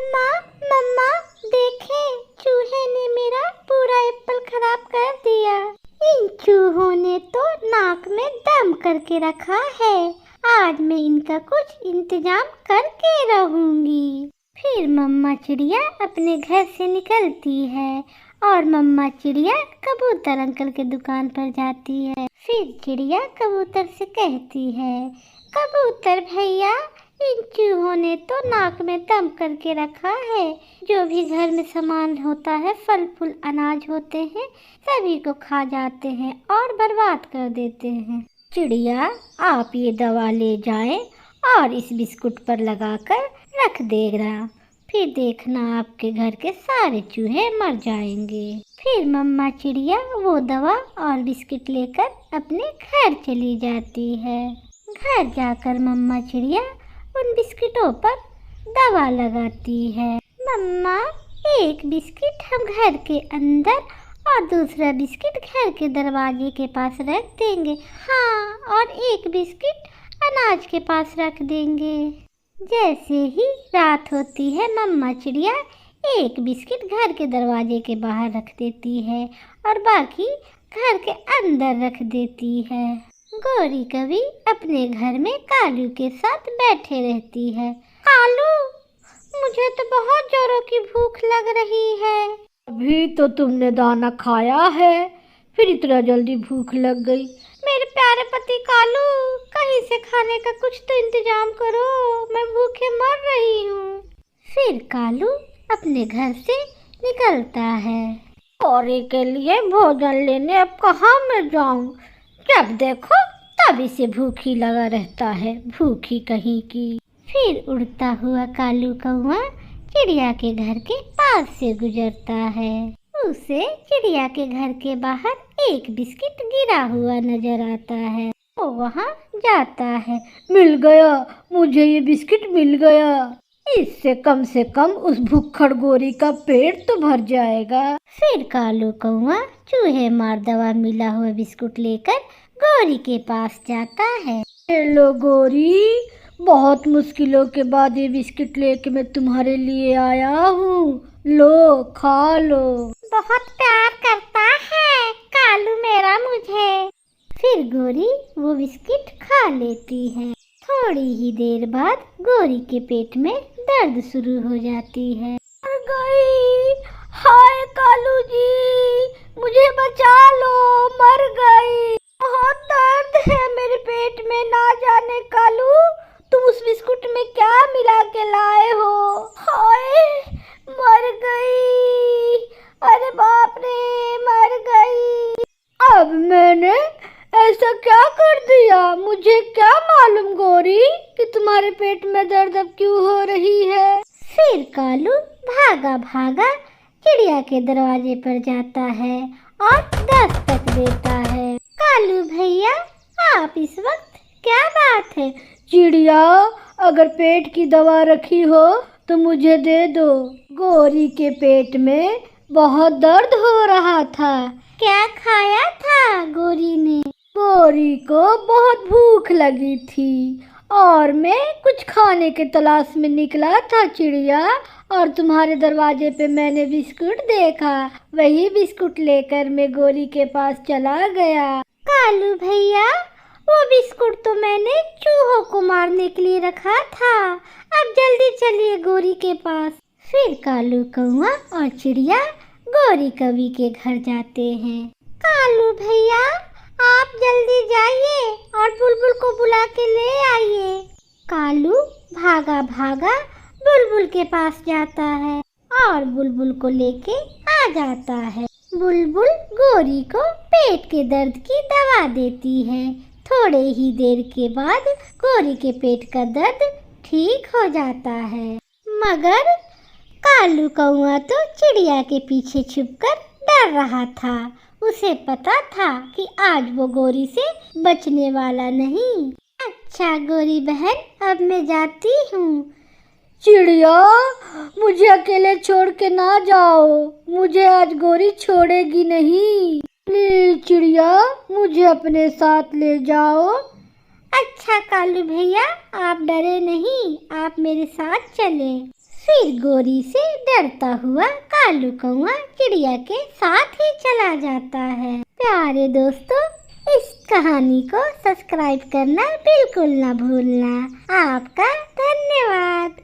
मम्मा मम्मा देखें, चूहे ने मेरा पूरा एप्पल खराब कर दिया। इन चूहों ने तो नाक में दम करके रखा है। आज मैं इनका कुछ इंतजाम करके रहूंगी। फिर मम्मा चिड़िया अपने घर से निकलती है और मम्मा चिड़िया कबूतर अंकल के दुकान पर जाती है। फिर चिड़िया कबूतर से कहती है, कबूतर भैया, इन चूहों ने तो नाक में दम करके रखा है। जो भी घर में सामान होता है, फल फूल अनाज होते हैं, सभी को खा जाते हैं और बर्बाद कर देते हैं। चिड़िया, आप ये दवा ले जाएं और इस बिस्कुट पर लगाकर रख देना। फिर देखना आपके घर के सारे चूहे मर जाएंगे। फिर मम्मा चिड़िया वो दवा और बिस्किट लेकर अपने घर चली जाती है। घर जाकर मम्मा चिड़िया उन बिस्किटों पर दवा लगाती है। मम्मा, एक बिस्किट हम घर के अंदर और दूसरा बिस्किट घर के दरवाजे के पास रख देंगे। हाँ, और एक बिस्किट अनाज के पास रख देंगे। जैसे ही रात होती है, मम्मा चिड़िया एक बिस्किट घर के दरवाजे के बाहर रख देती है और बाकी घर के अंदर रख देती है। गौरी कभी अपने घर में कालू के साथ बैठे रहती है। कालू, मुझे तो बहुत जोरों की भूख लग रही है। अभी तो तुमने दाना खाया है, फिर इतना जल्दी भूख लग गई। मेरे प्यारे पति कालू, कहीं से खाने का कुछ तो इंतजाम करो, मैं भूखे मर रही हूँ। फिर कालू अपने घर से निकलता है। गौरी के लिए भोजन लेने अब कहाँ मैं जाऊँ? जब देखो तब इसे भूखी लगा रहता है, भूखी कहीं की। फिर उड़ता हुआ कालू कौआ चिड़िया के घर के पास से गुजरता है। उसे चिड़िया के घर के बाहर एक बिस्किट गिरा हुआ नजर आता है। वो वहाँ जाता है। मिल गया, मुझे ये बिस्किट मिल गया। इससे कम उस भुक्खड़ गोरी का पेट तो भर जाएगा। फिर कालू कौआ चूहे मार दवा मिला हुआ बिस्कुट लेकर गौरी के पास जाता है। हेलो गौरी, बहुत मुश्किलों के बाद ये बिस्किट लेके मैं तुम्हारे लिए आया हूँ। लो, खा लो। बहुत प्यार करता है कालू मेरा मुझे। फिर गौरी वो बिस्किट खा लेती है। थोड़ी ही देर बाद गौरी के पेट में दर्द शुरू हो जाती है। मर गई, हाय कालू जी, मुझे बचा लो, मर गई। बहुत दर्द है मेरे पेट में। ना जाने कालू, तुम उस बिस्कुट में क्या मिला के लाए हो? हाय, मर गई। अरे बाप रे, मर गई। अब मैंने ऐसा क्या कर दिया? मुझे क्या मालूम गौरी कि तुम्हारे पेट में दर्द अब क्यों हो रही है? फिर कालू भागा भागा चिड़िया के दरवाजे पर जाता है और दस्तक देता है। कालू भैया, आप इस वक्त, क्या बात है? चिड़िया, अगर पेट की दवा रखी हो तो मुझे दे दो। गौरी के पेट में बहुत दर्द हो रहा था। क्या खाया था गौरी ने? गौरी को बहुत भूख लगी थी और मैं कुछ खाने के तलाश में निकला था चिड़िया, और तुम्हारे दरवाजे पे मैंने बिस्कुट देखा। वही बिस्कुट लेकर मैं गौरी के पास चला गया। कालू भैया, वो बिस्कुट तो मैंने चूहों को मारने के लिए रखा था। अब जल्दी चलिए गौरी के पास। फिर कालू कौआ और चिड़िया गौरी कवि के घर जाते हैं। कालू भैया, आप जल्दी जाइए और बुलबुल को बुला के ले आइए। कालू भागा भागा बुलबुल के पास जाता है और बुलबुल को लेके आ जाता है। बुलबुल गौरी को पेट के दर्द की दवा देती है। थोड़े ही देर के बाद गौरी के पेट का दर्द ठीक हो जाता है। मगर कालू कौआ तो चिड़िया के पीछे छुपकर डर रहा था। उसे पता था कि आज वो गौरी से बचने वाला नहीं। अच्छा गौरी बहन, अब मैं जाती हूँ। चिड़िया, मुझे अकेले छोड़ के ना जाओ, मुझे आज गौरी छोड़ेगी नहीं। प्लीज चिड़िया, मुझे अपने साथ ले जाओ। अच्छा कालू भैया, आप डरे नहीं, आप मेरे साथ चले। फिर गोरी से डरता हुआ कालू कौआ चिड़िया के साथ ही चला जाता है। प्यारे दोस्तों, इस कहानी को सब्सक्राइब करना बिल्कुल ना भूलना। आपका धन्यवाद।